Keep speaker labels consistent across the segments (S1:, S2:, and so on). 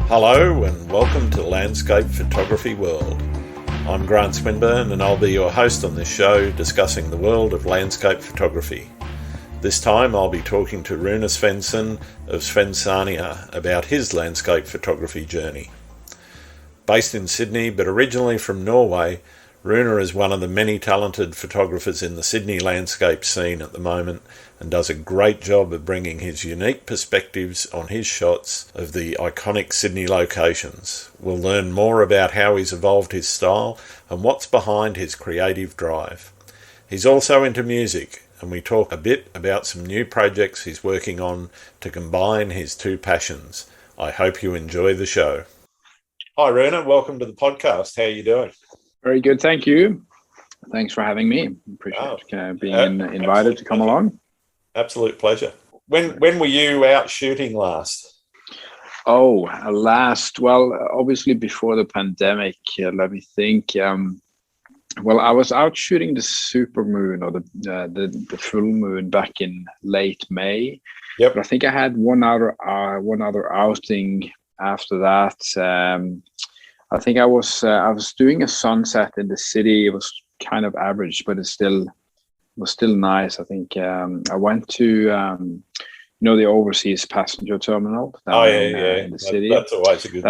S1: Hello and welcome to Landscape Photography World. I'm Grant Swinburne and I'll be your host on this show discussing the world of landscape photography. This time I'll be talking to Rune Svendsen of Svensdania about his landscape photography journey. Based in Sydney but originally from Norway, Rune is one of the many talented photographers in the Sydney landscape scene at the moment and does a great job of bringing his unique perspectives on his shots of the iconic Sydney locations. We'll learn more about how he's evolved his style and what's behind his creative drive. He's also into music, and we talk a bit about some new projects he's working on to combine his two passions. I hope you enjoy the show. Hi Rune, welcome to the podcast. How are you doing?
S2: Very good, thank you. Thanks for having me. Appreciate being invited to come along.
S1: Absolute pleasure. When were you out shooting last?
S2: Well, obviously before the pandemic. Let me think. Well, I was out shooting the supermoon or the full moon back in late May.
S1: Yep.
S2: But I think I had one other outing after that. I think I was doing a sunset in the city. It was kind of average, but it was still nice. I think I went to the overseas passenger terminal in the city.
S1: That's always a good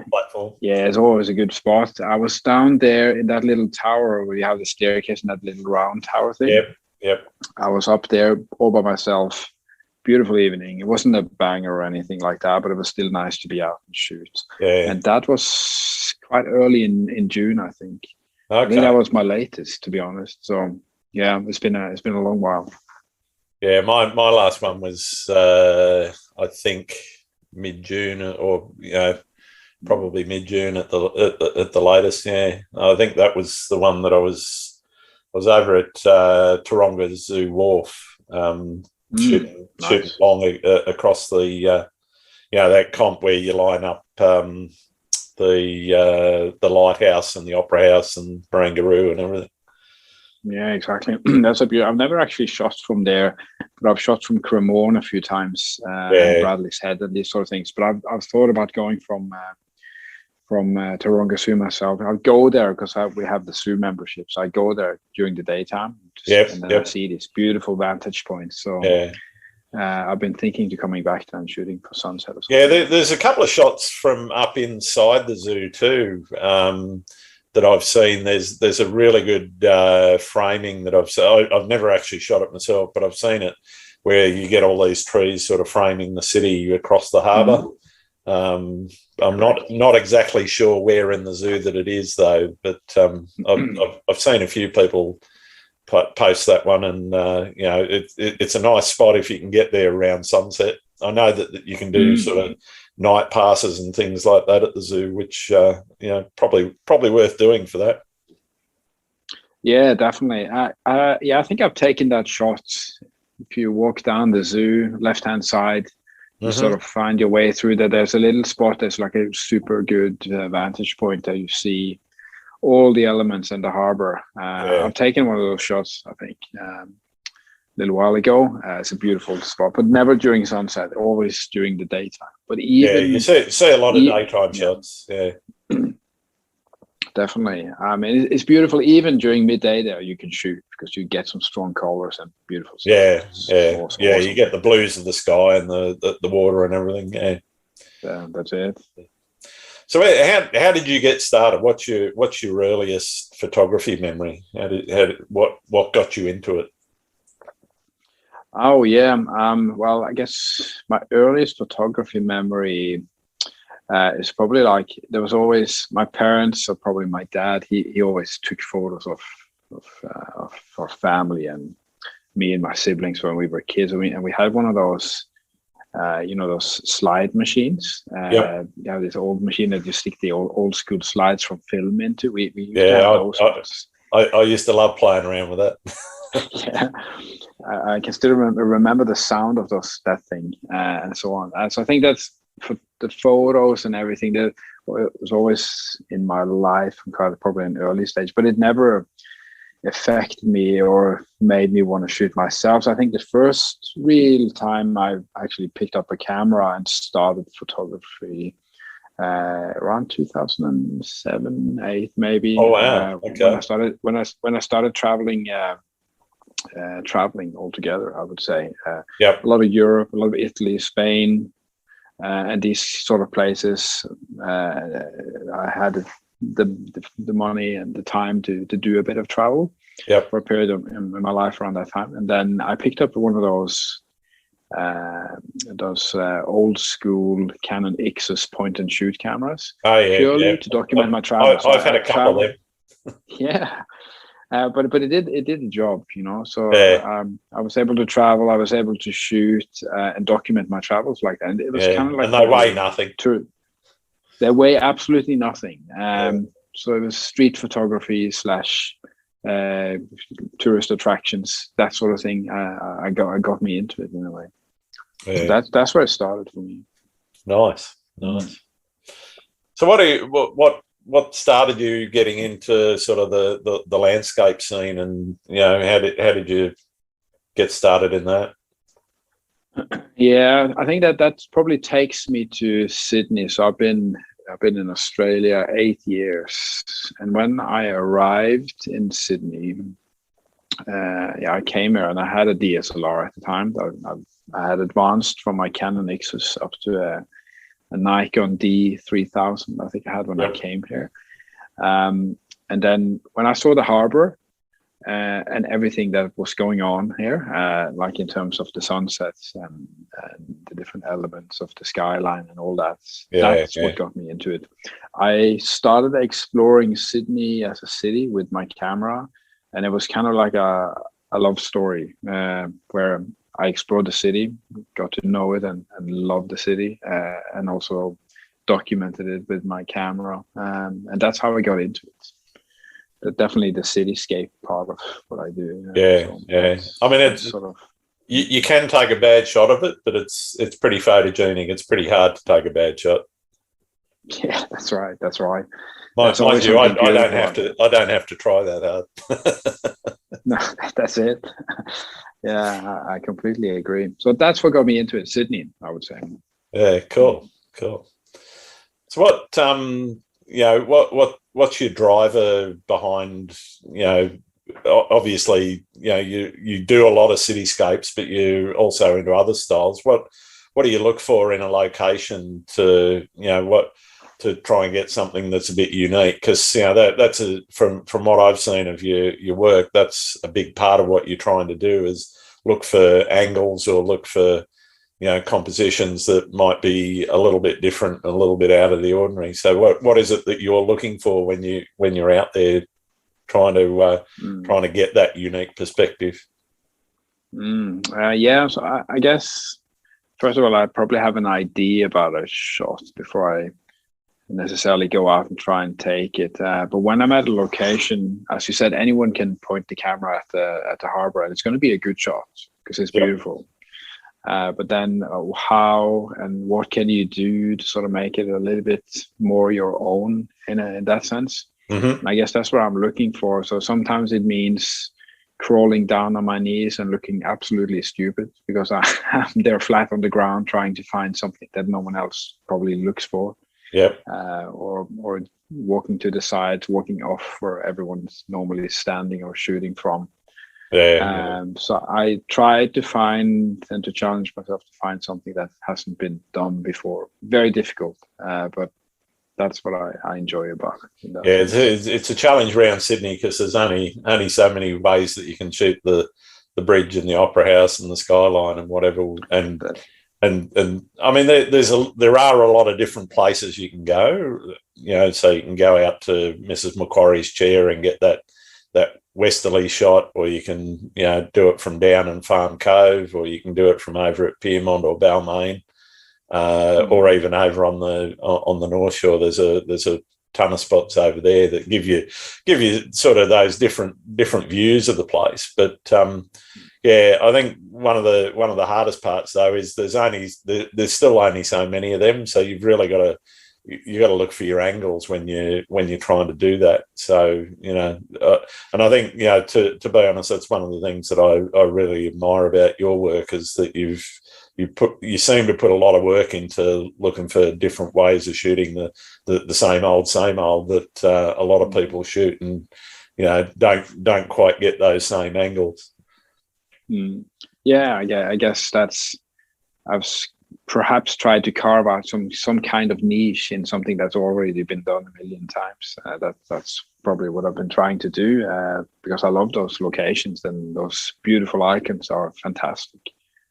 S1: platform.
S2: Yeah, it's always a good spot. I was down there in that little tower where you have the staircase and that little round tower thing.
S1: Yep.
S2: I was up there all by myself. Beautiful evening. It wasn't a banger or anything like that, but it was still nice to be out and shoot.
S1: Yeah.
S2: And that was quite early in June, I think.
S1: Okay.
S2: I think that was my latest, to be honest. So yeah, it's been a long while.
S1: Yeah, my last one was I think mid-June or probably mid-June at the latest. Yeah, I think that was the one that I was over at Taronga Zoo Wharf. Shooting along across the that comp where you line up the lighthouse and the opera house and Barangaroo and everything.
S2: Yeah, exactly. That's a beautiful. I've never actually shot from there, but I've shot from Cremorne a few times, and Bradley's Head and these sort of things. But I've thought about going from Taronga Zoo myself. I'll go there because we have the zoo membership, so I go there during the daytime. And then I see this beautiful vantage point. So I've been thinking to coming back there and shooting for sunset.
S1: Yeah, there's a couple of shots from up inside the zoo too that I've seen. There's a really good framing that I've seen. I've never actually shot it myself, but I've seen it where you get all these trees sort of framing the city across the harbour. I'm not exactly sure where in the zoo that it is though, but I've seen a few people post that one, and it's a nice spot if you can get there around sunset. I know that you can do sort of night passes and things like that at the zoo, which probably worth doing for that.
S2: Yeah, definitely. I think I've taken that shot. If you walk down the zoo left hand side, you sort of find your way through there. There's a little spot that's like a super good vantage point that you see all the elements in the harbor. I've taken one of those shots, I think, a little while ago. It's a beautiful spot, but never during sunset, always during the daytime. But even
S1: you see a lot of daytime shots. Yeah.
S2: Definitely. I mean, it's beautiful. Even during midday there, you can shoot because you get some strong colors and beautiful stuff.
S1: Awesome. You get the blues of the sky and the water and everything. Yeah.
S2: That's it.
S1: So how did you get started? What's your earliest photography memory? What got you into it?
S2: Oh yeah. Well, I guess my earliest photography memory is probably like there was always my parents or probably my dad. He always took photos of our family and me and my siblings when we were kids. And we had one of those. Those slide machines. You have this old machine that you stick the old school slides from film into. We used to have those.
S1: I used to love playing around with that.
S2: Yeah, I can still remember the sound of that thing and so on. So I think that's for the photos and everything that was always in my life, probably an early stage, but it never affected me or made me want to shoot myself. So I think the first real time I actually picked up a camera and started photography around 2007, 8 maybe.
S1: Oh wow! Okay.
S2: When I started traveling. Traveling altogether, I would say.
S1: Yep.
S2: A lot of Europe, a lot of Italy, Spain, and these sort of places. I had the money and the time to do a bit of travel.
S1: Yep.
S2: For a period in my life around that time, and then I picked up one of those old school Canon Ixus point and shoot cameras.
S1: Oh yeah.
S2: Purely
S1: Yeah.
S2: to document my travels.
S1: I've had a couple of them.
S2: Yeah. But it did the job, you know. So
S1: Yeah.
S2: I was able to travel. I was able to shoot and document my travels like that. And it was kind of like,
S1: and they weigh nothing.
S2: They weigh absolutely nothing. So it was street photography / tourist attractions, that sort of thing. I got me into it in a way.
S1: Yeah.
S2: So that's where it started for me.
S1: Nice. So what started you getting into sort of the landscape scene, and how did you get started in that?
S2: Yeah, I think that probably takes me to Sydney. So I've been in Australia 8 years, and when I arrived in Sydney, I came here and I had a DSLR at the time. I had advanced from my Canon Ixus up to a Nikon D3000. I think I had when I came here. And then when I saw the harbor and everything that was going on here, like in terms of the sunsets and the different elements of the skyline and all that, that's what got me into it. I started exploring Sydney as a city with my camera, and it was kind of like a love story where I explored the city, got to know it and loved the city, and also documented it with my camera. And that's how I got into it. Definitely the cityscape part of what I do.
S1: I mean, it's sort of you can take a bad shot of it, but it's pretty photogenic. It's pretty hard to take a bad shot.
S2: Yeah, that's right.
S1: Mind you, I don't have to try that hard.
S2: No, that's it. Yeah, I completely agree. So that's what got me into it, Sydney, I would say.
S1: Yeah, cool. So what's your driver behind, obviously, you do a lot of cityscapes, but you're also into other styles. What do you look for in a location to try and get something that's a bit unique? Because that's from what I've seen of your work, that's a big part of what you're trying to do, is look for angles or look for compositions that might be a little bit different, a little bit out of the ordinary. So what is it that you're looking for when you're out there trying to get that unique perspective?
S2: So I guess first of all, I probably have an idea about a shot before I necessarily go out and try and take it. But when I'm at a location, as you said, anyone can point the camera at the harbor, and it's going to be a good shot because it's beautiful. But then how and what can you do to sort of make it a little bit more your own in that sense?
S1: Mm-hmm.
S2: I guess that's what I'm looking for. So sometimes it means crawling down on my knees and looking absolutely stupid because I'm there flat on the ground trying to find something that no one else probably looks for.
S1: Yep.
S2: Or walking to the sides, walking off where everyone's normally standing or shooting from. So I try to find and to challenge myself to find something that hasn't been done before. Very difficult, but that's what I enjoy about it.
S1: It's a challenge around Sydney because there's only so many ways that you can shoot the bridge and the Opera House and the skyline and whatever. And I mean, there are a lot of different places you can go. So you can go out to Mrs. Macquarie's Chair and get that westerly shot, or you can do it from down in Farm Cove, or you can do it from over at Pyrmont or Balmain, or even over on the North Shore. There's a ton of spots over there that give you sort of those different views of the place. But I think one of the hardest parts though is there's still only so many of them, so you've really got to look for your angles when you're trying to do that. So and I think to be honest, that's one of the things that I really admire about your work, is that you've you seem to put a lot of work into looking for different ways of shooting the same old that a lot of people shoot, and don't quite get those same angles.
S2: Yeah, I guess I've perhaps tried to carve out some kind of niche in something that's already been done a million times. That's probably what I've been trying to do, because I love those locations, and those beautiful icons are fantastic.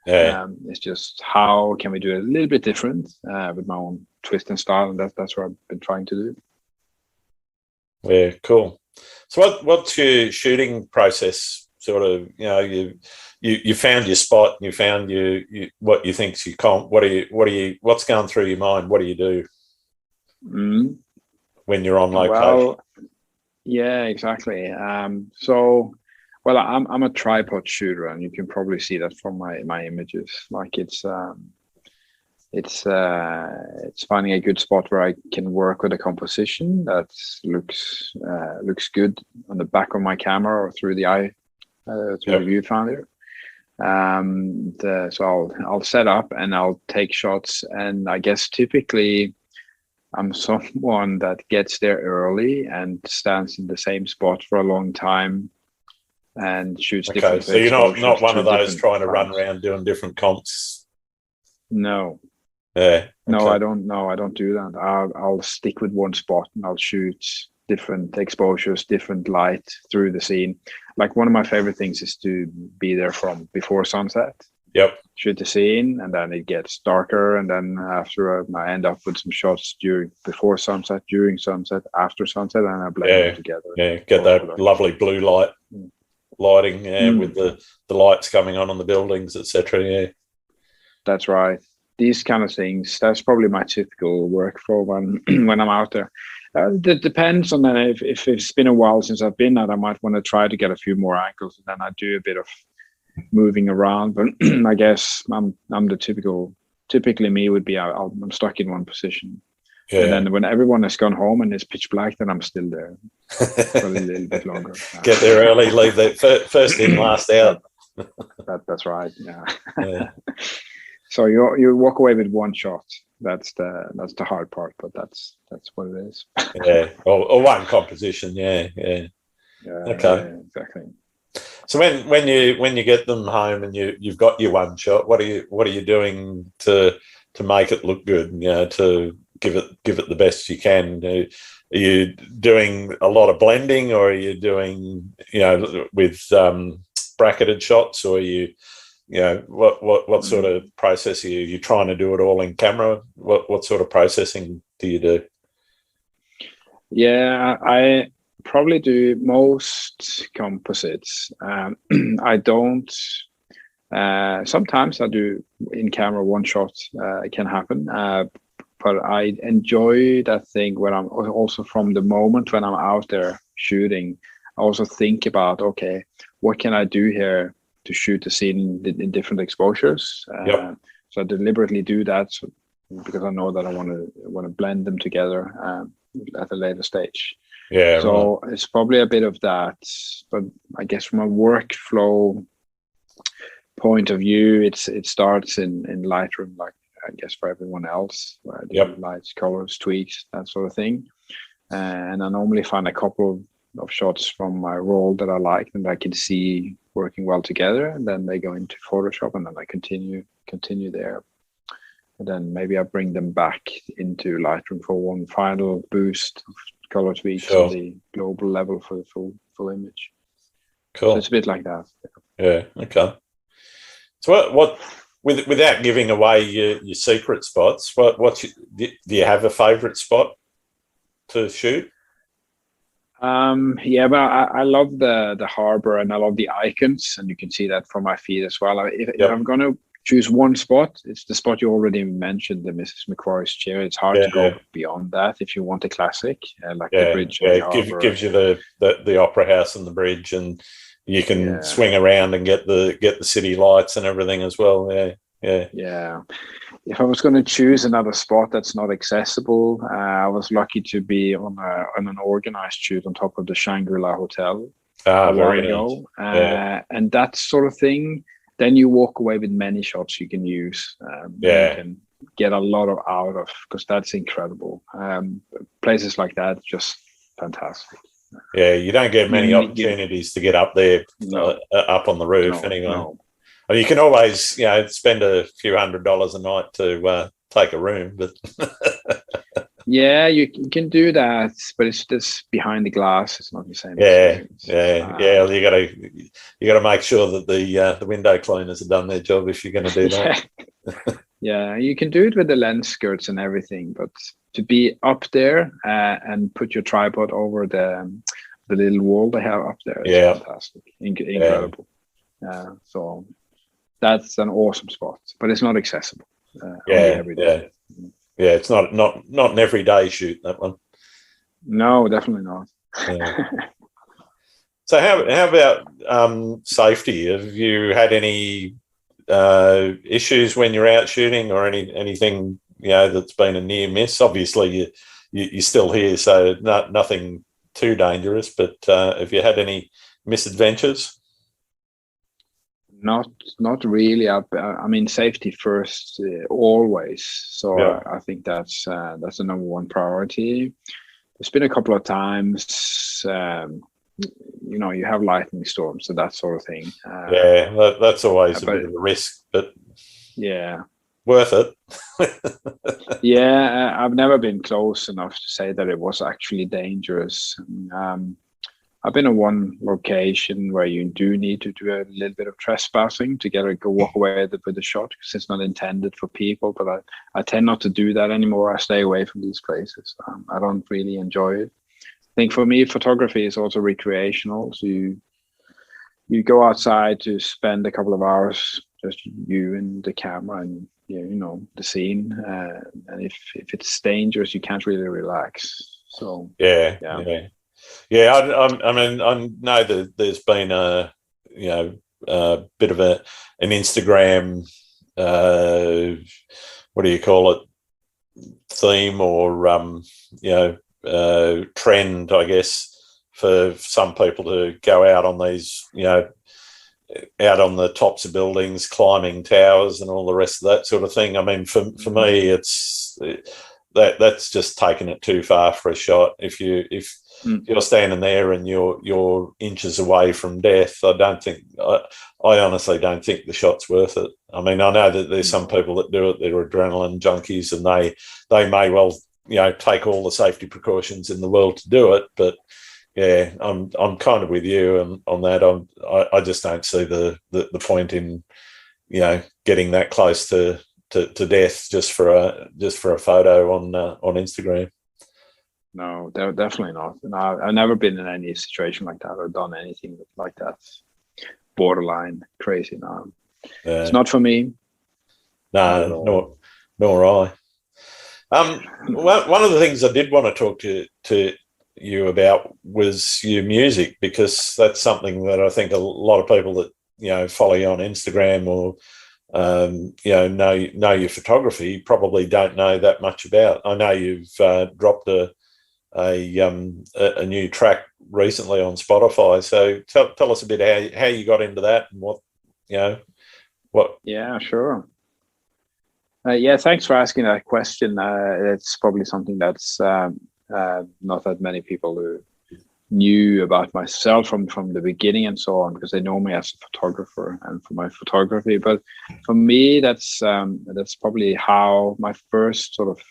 S1: Yeah.
S2: It's just, how can we do it a little bit different with my own twist and style, and that's what I've been trying to do.
S1: Yeah, cool. So what's your shooting process? Sort of, you found your spot, you found what you think's your comp. What's going through your mind? What do you do when you're on location?
S2: Well, yeah, exactly. So, well, I'm a tripod shooter, and you can probably see that from my images. Like it's finding a good spot where I can work with a composition that looks good on the back of my camera or through the eye, through the viewfinder. So I'll set up and I'll take shots, and I guess typically I'm someone that gets there early and stands in the same spot for a long time and shoots different.
S1: So you're not one of those trying to run around doing different comps.
S2: No.
S1: Yeah. Okay.
S2: No, I don't. No, I don't do that. I'll stick with one spot and I'll shoot different exposures, different light through the scene. Like, one of my favorite things is to be there from before sunset.
S1: Yep.
S2: Shoot the scene, and then it gets darker, and then after I end up with some shots before sunset, during sunset, after sunset, and I blend them together.
S1: Yeah, get that lovely blue lighting with the lights coming on the buildings, etc. Yeah,
S2: that's right. These kind of things, that's probably my typical workflow when I'm out there. It depends on that. If it's been a while since I've been out, I might want to try to get a few more angles, and then I do a bit of moving around. But I guess I'm the typically me would be I'm stuck in one position. Yeah. And then when everyone has gone home and it's pitch black, then I'm still there for a little bit longer.
S1: Get there early, leave there first in, last out.
S2: That's right. Yeah. So you walk away with one shot. That's the hard part, but that's what it is.
S1: Yeah, or one composition. Yeah. Okay.
S2: Yeah, exactly.
S1: So when you get them home and you've got your one shot, what are you doing to make it look good? To give it the best you can. Are you doing a lot of blending, or are you doing with bracketed shots, or are you? What sort of process are you trying to do it all in camera? What sort of processing do you do?
S2: Yeah, I probably do most composites. I don't. Sometimes I do in camera one shot. It can happen, but I enjoy that thing when I'm also, from the moment when I'm out there shooting, I also think about, okay, what can I do here to shoot the scene in different exposures. So I deliberately do that because I know that I want to blend them together at a later stage. Yeah. So It's probably a bit of that, but I guess from a workflow point of view, it starts in Lightroom, like I guess for everyone else, where I do lights, colors, tweaks, that sort of thing. And I normally find a couple of shots from my roll that I like and I can see working well together, and then they go into Photoshop, and then I continue there, and then maybe I bring them back into Lightroom for one final boost of color tweaks on the global level for the full image. Cool. So it's a bit like that.
S1: Yeah. Okay. So what without giving away your secret spots, do you have a favorite spot to shoot?
S2: Yeah, but I love the harbor, and I love the icons, and you can see that from my feed as well. If I'm going to choose one spot, it's the spot you already mentioned, the Mrs. Macquarie's chair. It's hard to go beyond that if you want a classic, like the bridge. Yeah,
S1: gives you the opera house and the bridge, and you can swing around and get the city lights and everything as well. Yeah.
S2: If I was going to choose another spot that's not accessible, I was lucky to be on an organized shoot on top of the Shangri-La Hotel a while ago. And that sort of thing, then you walk away with many shots you can use. You can get a lot out of, because that's incredible. Places like that, just fantastic.
S1: Yeah, you don't get many opportunities to get up there, up on the roof anyway.
S2: No.
S1: Well, you can always, spend a few $100s a night to take a room, but
S2: yeah, you can do that, but it's just behind the glass. It's not the same.
S1: Yeah. You gotta make sure that the window cleaners have done their job if you're going to do that.
S2: Yeah, you can do it with the lens skirts and everything, but to be up there and put your tripod over the little wall they have up there is fantastic, incredible. So that's an awesome spot, but it's not accessible. Every day.
S1: Yeah, it's not an everyday shoot, that one.
S2: No, definitely not.
S1: Yeah. So how about safety? Have you had any issues when you're out shooting, or anything that's been a near miss? Obviously, you're still here, so nothing too dangerous. But have you had any misadventures?
S2: Not really. I mean, safety first, always. So I think that's the number one priority. There's been a couple of times, you have lightning storms and that sort of thing.
S1: That's always a bit of a risk, but worth it.
S2: I've never been close enough to say that it was actually dangerous. I've been in one location where you do need to do a little bit of trespassing to go walk away with the shot, because it's not intended for people. But I tend not to do that anymore. I stay away from these places. I don't really enjoy it. I think for me, photography is also recreational. So you go outside to spend a couple of hours, just you and the camera and the scene. And if it's dangerous, you can't really relax. So
S1: yeah. I mean, I know that there's been a bit of an Instagram, what do you call it, theme or trend, I guess, for some people to go out on these, out on the tops of buildings, climbing towers, and all the rest of that sort of thing. I mean, for me, it's that's just taking it too far for a shot. If you're standing there and you're inches away from death, I honestly don't think the shot's worth it. I mean, I know that there's some people that do it, they're adrenaline junkies, and they may well, take all the safety precautions in the world to do it. But yeah, I'm kind of with you on that. I just don't see the point in, getting that close to death just for a photo on Instagram.
S2: No, definitely not. And I've never been in any situation like that or done anything like that. Borderline crazy now. It's not for me.
S1: No, nor I. One of the things I did want to talk to you about was your music, because that's something that I think a lot of people that follow you on Instagram or know your photography probably don't know that much about. I know you've dropped a new track recently on Spotify. So tell us a bit how you got into that and what.
S2: Yeah, sure. Thanks for asking that question. It's probably something that's not that many people who knew about myself from the beginning and so on, because they know me as a photographer and for my photography. But for me, that's probably how my first sort of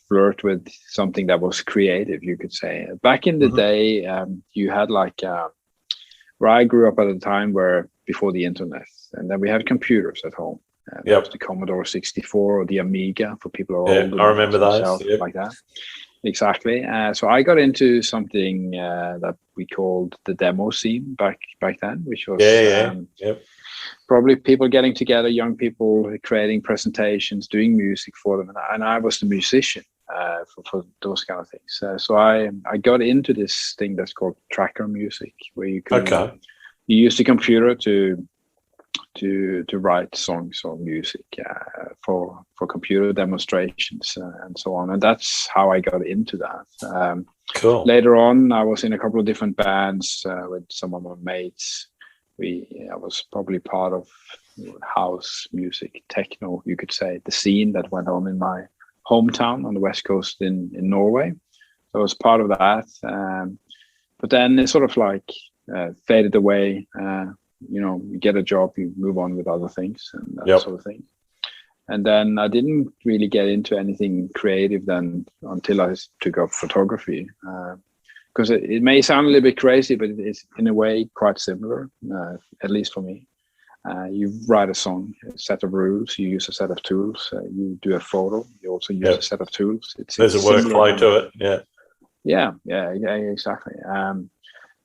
S2: flirt with something that was creative, you could say. Back in the day, you had where I grew up at a time where before the internet, and then we had computers at home. That was the Commodore 64 or the Amiga for people who are older.
S1: I remember those.
S2: Like that. Exactly. So I got into something that we called the demo scene back then, which was probably people getting together, young people creating presentations, doing music for them, and I was the musician for those kind of things. So I got into this thing that's called tracker music, where you could you use the computer to write songs or music for computer demonstrations and so on, and that's how I got into that.
S1: Cool.
S2: Later on, I was in a couple of different bands with some of my mates, I was probably part of house music, techno, you could say, the scene that went on in my hometown on the west coast in Norway. So I was part of that, but then it sort of like faded away. You get a job, you move on with other things and that sort of thing. And then I didn't really get into anything creative then until I took up photography. Because it may sound a little bit crazy, but it is in a way quite similar, at least for me. You write a song, a set of rules, you use a set of tools, you do a photo, you also use a set of tools.
S1: There's a workflow to it,
S2: yeah, exactly.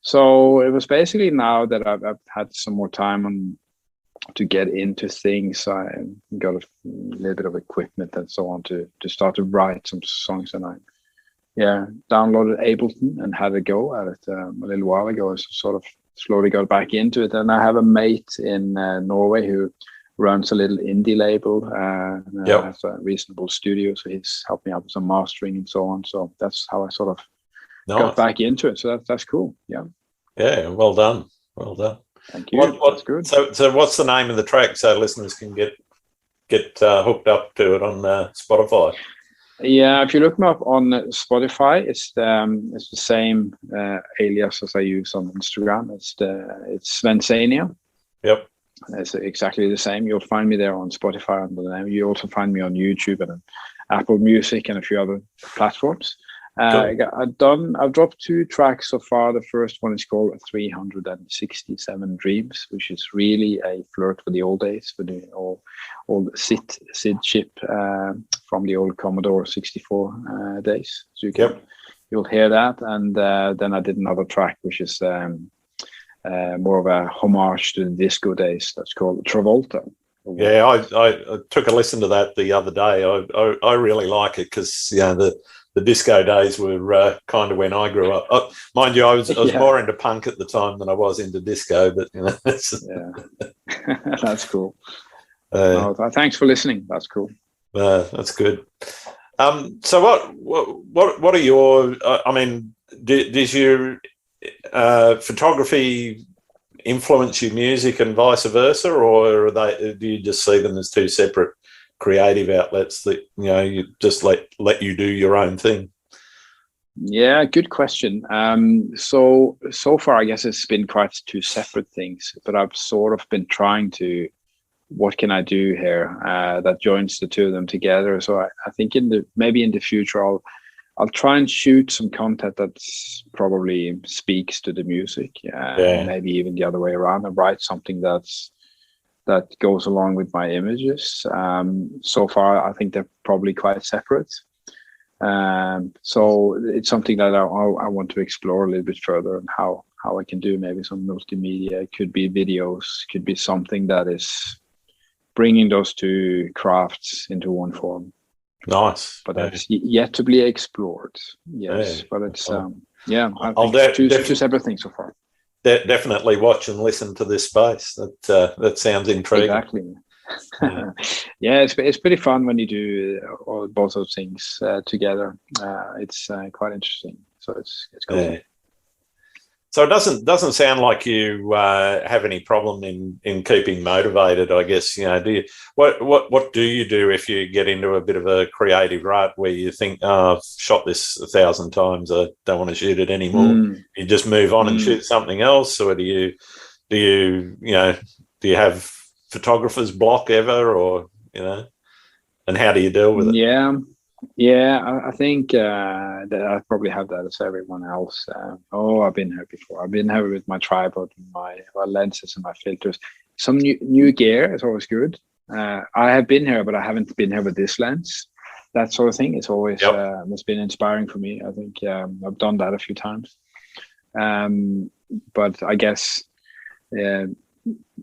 S2: So it was basically now that I've had some more time to get into things. I got a little bit of equipment and so on to start to write some songs, and I downloaded Ableton and had a go at it a little while ago. So sort of slowly got back into it, and I have a mate in Norway who runs a little indie label, has a reasonable studio, so he's helped me out with some mastering and so on. So that's how I sort of got back into it. So that's cool. Yeah,
S1: well done.
S2: Thank you. That's good.
S1: So what's the name of the track so listeners can get hooked up to it on Spotify?
S2: Yeah, if you look me up on Spotify, it's the same alias as I use on Instagram. It's Svensdania.
S1: Yep.
S2: It's exactly the same. You'll find me there on Spotify under the name. You also find me on YouTube and Apple Music and a few other platforms. I've dropped 2 tracks so far. The first one is called 367 Dreams, which is really a flirt with the old days, for the old SID chip from the old Commodore 64 days. So you'll hear that. And then I did another track, which is more of a homage to the disco days. That's called Travolta.
S1: Yeah, I took a listen to that the other day. I really like it because the disco days were kind of when I grew up. Mind you, I was more into punk at the time than I was into disco. But
S2: that's cool. Thanks for listening. That's cool.
S1: That's good. So what are your? I mean, does your photography influence your music and vice versa, or do you just see them as 2 separate creative outlets that you just let you do your own thing?
S2: Yeah, good question. So far I guess it's been quite 2 separate things, but I've sort of been trying to, what can I do here that joins the 2 of them together? So I think maybe in the future I'll try and shoot some content that probably speaks to the music, maybe even the other way around, and write something that goes along with my images. So far, I think they're probably quite separate. So it's something that I want to explore a little bit further, and how I can do maybe some multimedia. It could be videos, could be something that is bringing those 2 crafts into one form.
S1: Nice.
S2: But that's yet to be explored. Yes, but it's I think 2 separate things so far.
S1: Definitely watch and listen to this space. That sounds intriguing.
S2: Exactly. It's pretty fun when you do both those things together. It's quite interesting. So it's cool.
S1: Yeah. So it doesn't sound like you have any problem in keeping motivated, I guess. What do you do if you get into a bit of a creative rut where you think, I've shot this 1,000 times, I don't want to shoot it anymore? You just move on and shoot something else, or do you have photographer's block ever, or and how do you deal with it?
S2: I think that I probably have that as everyone else. I've been here before. I've been here with my tripod, my lenses and my filters. Some new gear is always good. I have been here, but I haven't been here with this lens. That sort of thing. It's always it's been inspiring for me. I think I've done that a few times. But I guess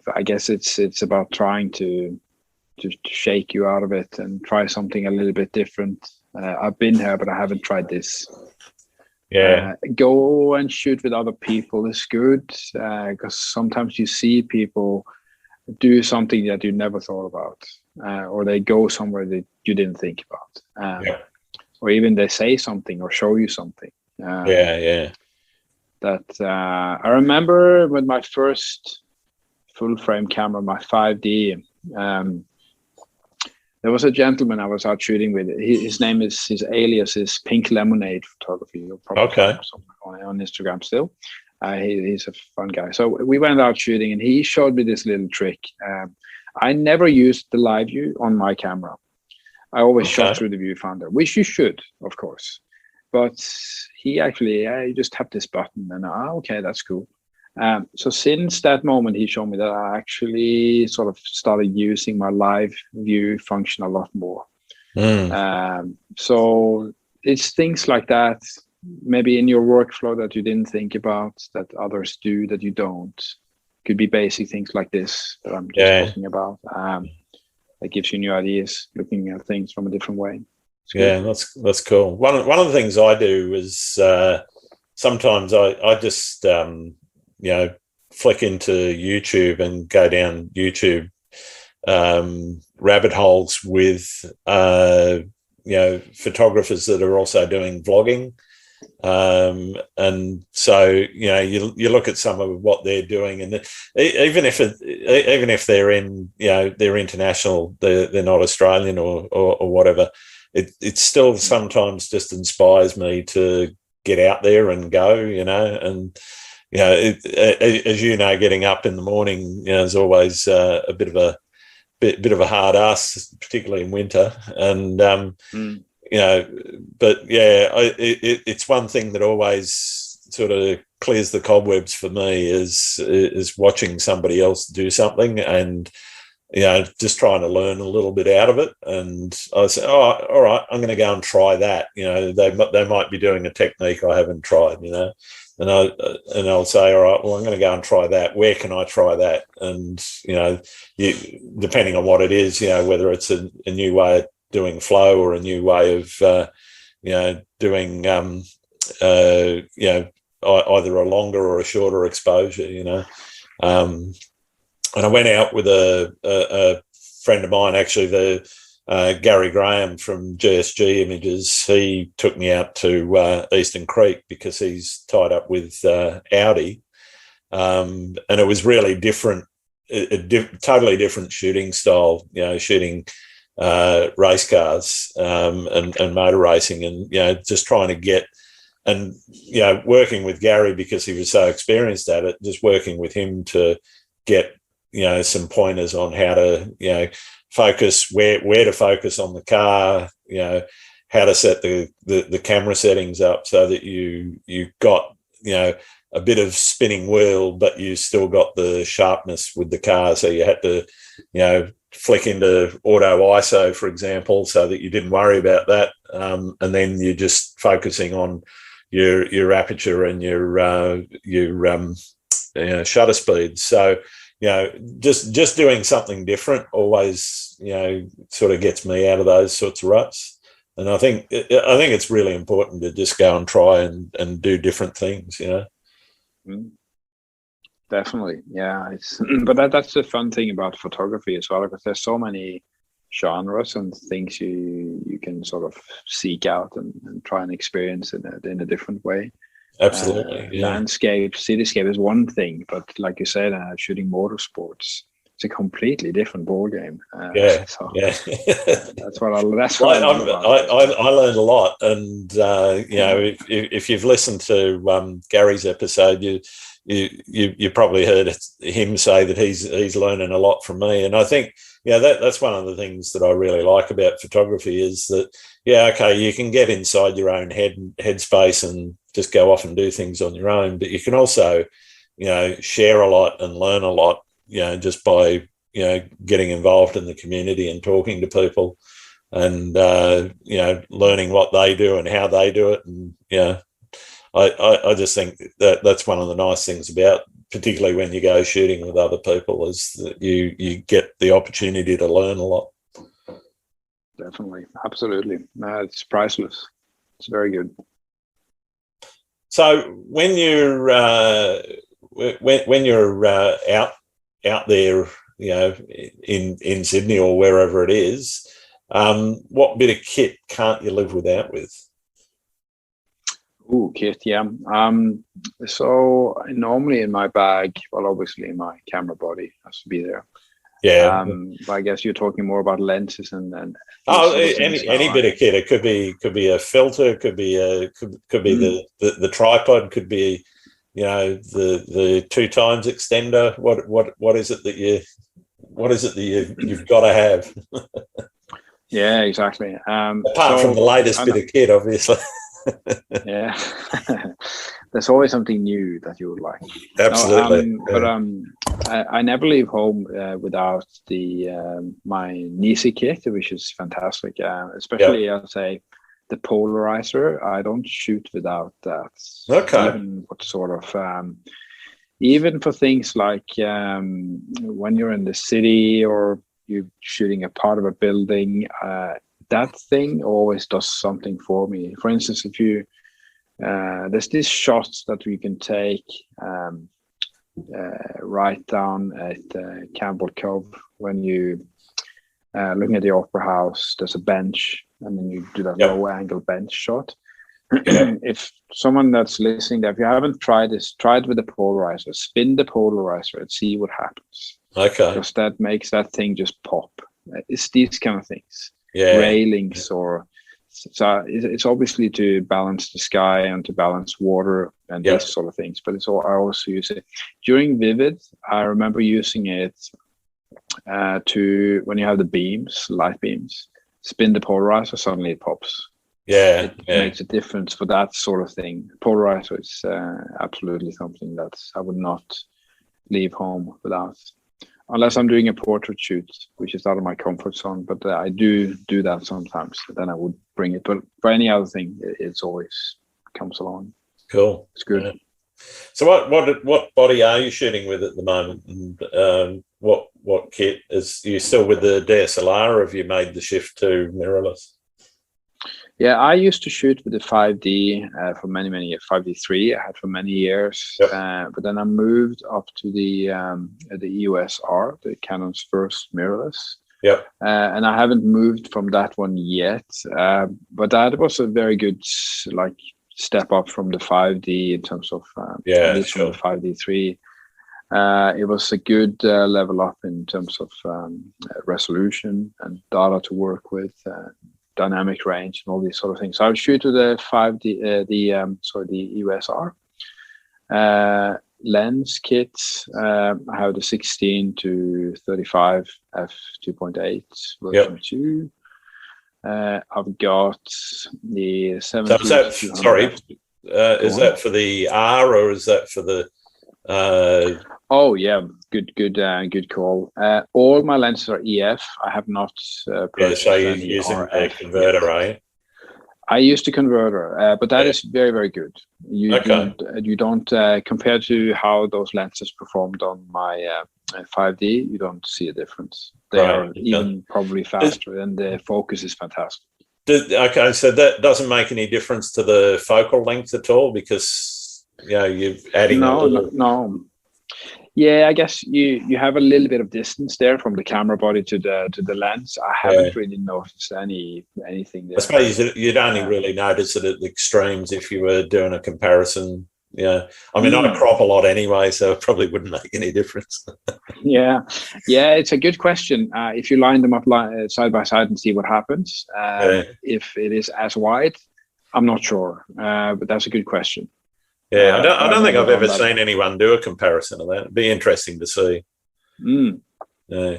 S2: it's about trying to shake you out of it and try something a little bit different. I've been here, but I haven't tried this. Go and shoot with other people is good, because sometimes you see people do something that you never thought about, or they go somewhere that you didn't think about, or even they say something or show you something.
S1: That
S2: I remember when my first full frame camera, my 5D. There was a gentleman I was out shooting with. His alias is Pink Lemonade Photography. You'll probably find him on Instagram still. He's a fun guy. So we went out shooting, and he showed me this little trick. I never used the live view on my camera. I always shot through the viewfinder, which you should, of course. But I just tapped this button, and okay, that's cool. So since that moment, he showed me that I actually sort of started using my live view function a lot more. So it's things like that, maybe in your workflow that you didn't think about, that others do that you don't. Could be basic things like this that I'm just talking about. That gives you new ideas, looking at things from a different way.
S1: That's cool. One of the things I do is sometimes I just flick into YouTube and go down YouTube rabbit holes with photographers that are also doing vlogging, and so you look at some of what they're doing, and even if they're in they're international, they're not Australian or whatever, it still sometimes just inspires me to get out there and go, and as getting up in the morning, is always a bit of a hard ass, particularly in winter. And it's one thing that always sort of clears the cobwebs for me is watching somebody else do something, and just trying to learn a little bit out of it. And I say, all right, I'm going to go and try that. They might be doing a technique I haven't tried, and I'll say, all right, well, I'm going to go and try that. Where can I try that? And, depending on what it is, whether it's a new way of doing flow or a new way of, doing, either a longer or a shorter exposure, and I went out with a friend of mine, actually, Gary Graham from GSG Images. He took me out to Eastern Creek because he's tied up with Audi, and it was really different, totally different shooting style. Shooting race cars and motor racing, and just trying to get. And working with Gary because he was so experienced at it, just working with him to get some pointers on how to focus, where to focus on the car, how to set the camera settings up so that you got a bit of spinning wheel, but you still got the sharpness with the car. So you had to flick into auto ISO, for example, so that you didn't worry about that, and then you're just focusing on your aperture and your shutter speed. So just doing something different always sort of gets me out of those sorts of ruts. And I think it's really important to just go and try and do different things.
S2: Definitely, yeah. But that's the fun thing about photography as well, because there's so many genres and things you can sort of seek out and try and experience in a different way.
S1: Absolutely.
S2: Landscape, cityscape is one thing, but like you said, shooting motorsports, it's a completely different ball game.
S1: That's
S2: what I love about it.
S1: I learned a lot, and if you've listened to Gary's episode, you probably heard him say that he's learning a lot from me. And I think that's one of the things that I really like about photography is that you can get inside your own headspace and just go off and do things on your own, but you can also share a lot and learn a lot just by getting involved in the community and talking to people and learning what they do and how they do it. And I just think that that's one of the nice things about, particularly when you go shooting with other people, is that you get the opportunity to learn a lot.
S2: Definitely, absolutely. No, it's priceless. It's very good.
S1: So when you're out there, in Sydney or wherever it is, what bit of kit can't you live without with?
S2: Ooh, kit, yeah. So normally in my bag, well, obviously my camera body has to be there.
S1: Yeah.
S2: But I guess you're talking more about lenses and these
S1: Oh,
S2: sort of things now,
S1: any
S2: right?
S1: bit of kit. It could be a filter, could be the tripod, could be, you know, the 2x extender. What is it that you've got to have?
S2: Yeah, exactly.
S1: Apart from the latest bit of kit, obviously.
S2: Yeah, there's always something new that you would like.
S1: Absolutely.
S2: But I never leave home without the my Nisi kit, which is fantastic. Especially, I'll say, the polarizer. I don't shoot without that.
S1: Okay.
S2: Even what sort of even for things like when you're in the city or you're shooting a part of a building. That thing always does something for me. For instance, if you there's these shots that we can take right down at Campbell Cove when you looking at the Opera House. There's a bench, and then you do that low angle bench shot. If someone that's listening, if you haven't tried this, try it with the polarizer. Spin the polarizer and see what happens.
S1: Okay.
S2: Because that makes that thing just pop. It's these kind of things.
S1: Yeah.
S2: Railings or so it's obviously to balance the sky and to balance water and these sort of things, but it's all I also use it during Vivid. I remember using it to when you have the beams, light beams, spin the polarizer, suddenly it pops. It makes a difference for that sort of thing. Polarizer is absolutely something that I would not leave home without. Unless I'm doing a portrait shoot, which is out of my comfort zone, but I do that sometimes. Then I would bring it. But for any other thing, it's always comes along.
S1: Cool.
S2: It's good.
S1: Yeah. So what body are you shooting with at the moment? And what kit is you still with the DSLR, or have you made the shift to mirrorless?
S2: Yeah, I used to shoot with the 5D for many years. 5D3 I had for many years, but then I moved up to the EOS R, the Canon's first mirrorless.
S1: Yep.
S2: And I haven't moved from that one yet, but that was a very good step up from the 5D in terms of from the 5D3. It was a good level up in terms of resolution and data to work with. Dynamic range and all these sort of things. So I'll shoot to the 5D, the EOS-R lens kits. I have the 16 to 35 f2.8 version 2. I've got the 7.
S1: So is that for the R or is that for the?
S2: Oh yeah, good call. All my lenses are EF. I have not purchased
S1: so you're
S2: any
S1: using
S2: RF
S1: a converter,
S2: yet.
S1: right?
S2: I used a converter, but that is very, very good. You don't compared to how those lenses performed on my 5D. You don't see a difference. They are even probably faster, and the focus is fantastic.
S1: So that doesn't make any difference to the focal length at all, because you're adding
S2: no. Yeah, I guess you have a little bit of distance there from the camera body to the lens. I haven't really noticed anything there.
S1: I suppose you'd only really notice it at the extremes if you were doing a comparison. Yeah, I mean, I crop a lot anyway, so it probably wouldn't make any difference.
S2: Yeah, it's a good question. If you line them up side by side and see what happens, if it is as wide, I'm not sure, but that's a good question.
S1: Yeah, I don't think I've ever seen anyone do a comparison of that. It'd be interesting to see.
S2: Yeah.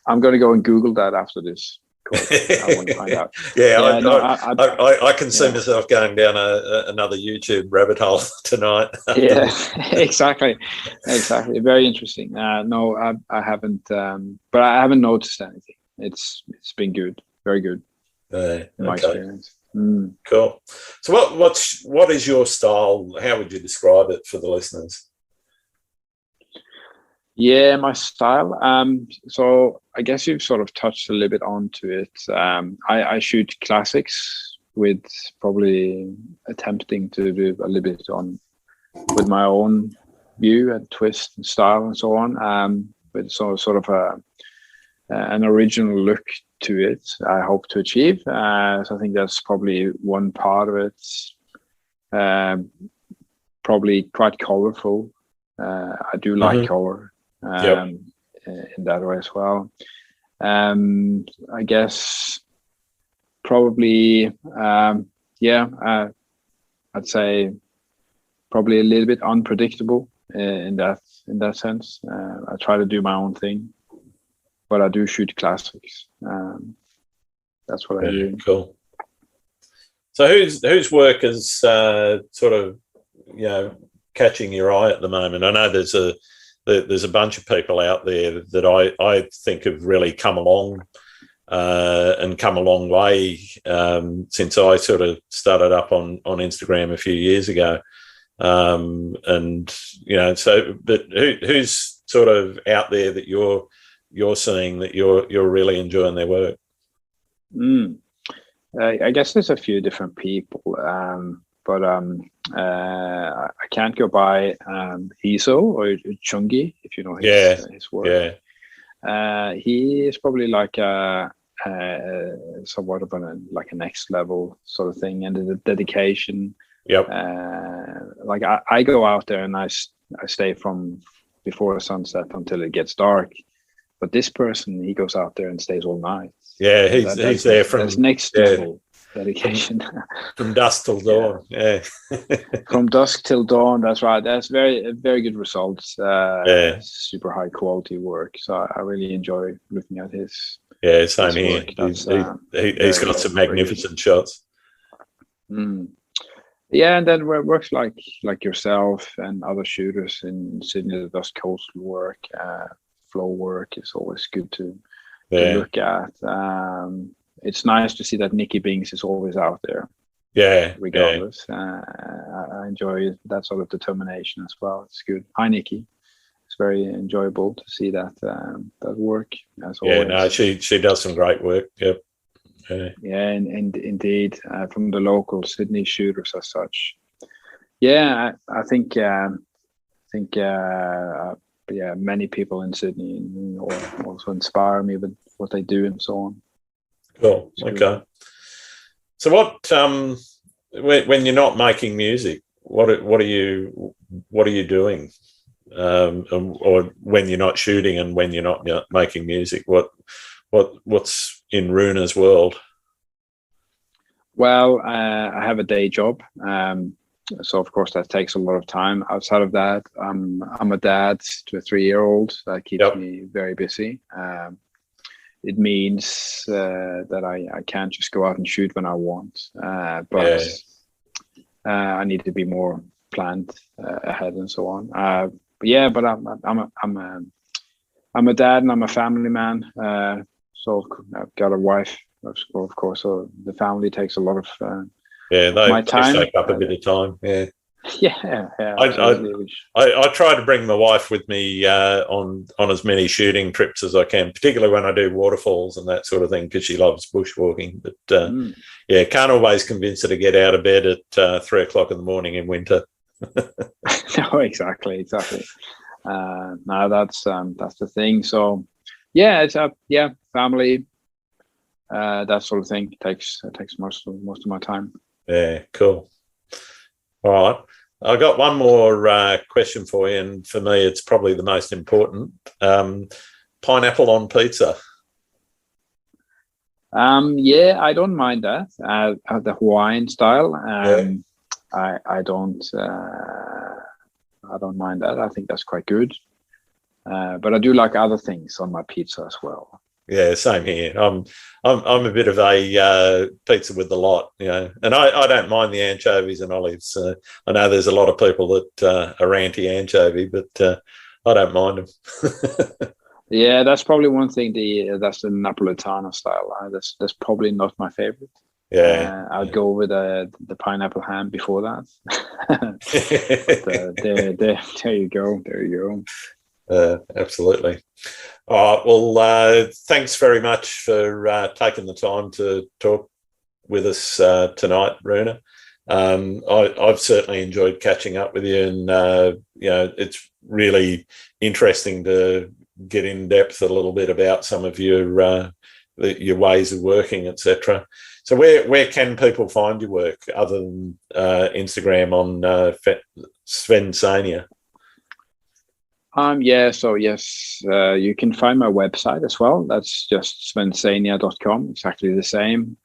S2: I'm going to go and Google that after this. I want to find out.
S1: I can see myself going down another YouTube rabbit hole tonight.
S2: Yeah, exactly. Very interesting. No, I haven't, but I haven't noticed anything. It's been good, very good in my experience.
S1: Cool. So what is your style? How would you describe it for the listeners?
S2: Yeah, my style. So I guess you've sort of touched a little bit onto it. I shoot classics with probably attempting to do a little bit with my own view and twist and style and so on. With sort of an original look to it, I hope to achieve. So I think that's probably one part of it. Probably quite colorful. I do like color in that way as well. I guess probably, I'd say probably a little bit unpredictable in that sense. I try to do my own thing, but I do shoot classics. That's what I do.
S1: Cool. So whose work is sort of, catching your eye at the moment? I know there's a bunch of people out there that I think have really come along and come a long way since I sort of started up on Instagram a few years ago. But who's sort of out there that you're seeing that you're really enjoying their work?
S2: I guess there's a few different people, but I can't go by Iso or Chungi, if you know his work. Yeah. He is probably like somewhat of a next level sort of thing, and the dedication. Yep. Like I go out there and I stay from before sunset until it gets dark, but this person, he goes out there and stays all night. Yeah, he's there from next level dedication.
S1: From dusk till dawn. Yeah.
S2: From dusk till dawn. That's right. That's very good results. Super high quality work. So I really enjoy looking at his.
S1: Yeah, same here. He's got some magnificent shots.
S2: Yeah, and then works like yourself and other shooters in Sydney that does coastal work. Flow work is always good to look at. It's nice to see that Nicky Bings is always out there. Yeah, regardless. Yeah. I enjoy that sort of determination as well. It's good. Hi, Nicky. It's very enjoyable to see that work. As always.
S1: Yeah, no, she does some great work. Yep.
S2: Yeah, and indeed, from the local Sydney shooters as such. Yeah, I think many people in Sydney also inspire me with what they do and so on.
S1: Cool. Okay. So what when you're not making music, what are you doing? Or when you're not shooting and when you're not making music, what's in Rune's world?
S2: Well, I have a day job, so of course that takes a lot of time. Outside of that, I'm a dad to a 3-year-old. That keeps me very busy. It means that I can't just go out and shoot when I want, but I need to be more planned ahead and so on. But I'm a dad and I'm a family man. So I've got a wife, of course. So the family takes a lot of my time.
S1: They take up a bit of time. Yeah.
S2: Yeah.
S1: I try to bring my wife with me on as many shooting trips as I can, particularly when I do waterfalls and that sort of thing, because she loves bushwalking. But can't always convince her to get out of bed at 3:00 in the morning in winter.
S2: No, exactly. No, that's the thing. So it's family, that sort of thing takes most of my time.
S1: Yeah, cool. All right, I've got one more question for you, and for me, it's probably the most important. Pineapple on pizza.
S2: I don't mind that. The Hawaiian style. I don't mind that. I think that's quite good. But I do like other things on my pizza as well.
S1: Yeah, same here. I'm a bit of a pizza with the lot, and I don't mind the anchovies and olives. I know there's a lot of people that are anti-anchovy, but I don't mind them.
S2: Yeah, that's probably one thing. That's the Napolitano style. That's probably not my favorite. Yeah, I'd go with the pineapple ham before that. But, there you go.
S1: Absolutely. All right. Well, thanks very much for taking the time to talk with us tonight, Rune. I've certainly enjoyed catching up with you, and it's really interesting to get in depth a little bit about some of your your ways of working, etc. So where can people find your work other than Instagram on Svensdania?
S2: You can find my website as well. That's just svensdania.com, exactly the same.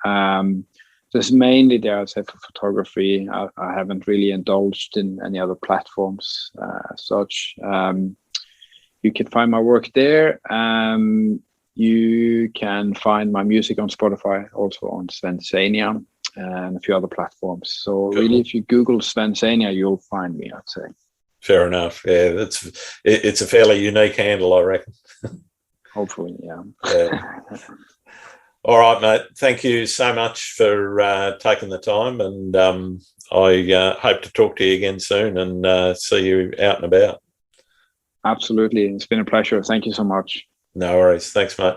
S2: Just mainly there, I'd say, for photography. I haven't really indulged in any other platforms as such. You can find my work there. You can find my music on Spotify, also on Svensdania, and a few other platforms. So
S1: Cool.
S2: really, if you Google Svensdania, you'll find me, I'd say.
S1: Fair enough. Yeah, it's a fairly unique handle, I reckon.
S2: Hopefully, yeah.
S1: All right, mate. Thank you so much for taking the time, and I hope to talk to you again soon and see you out and about.
S2: Absolutely. It's been a pleasure. Thank you so much.
S1: No worries. Thanks, mate.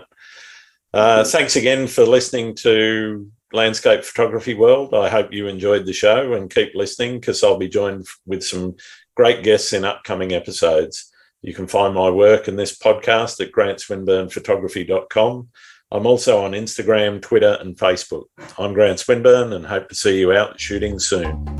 S1: Thanks again for listening to Landscape Photography World. I hope you enjoyed the show, and keep listening, because I'll be joined with some great guests in upcoming episodes. You can find my work in this podcast at grantswinburnephotography.com. I'm also on Instagram, Twitter, and Facebook. I'm Grant Swinburne, and hope to see you out shooting soon.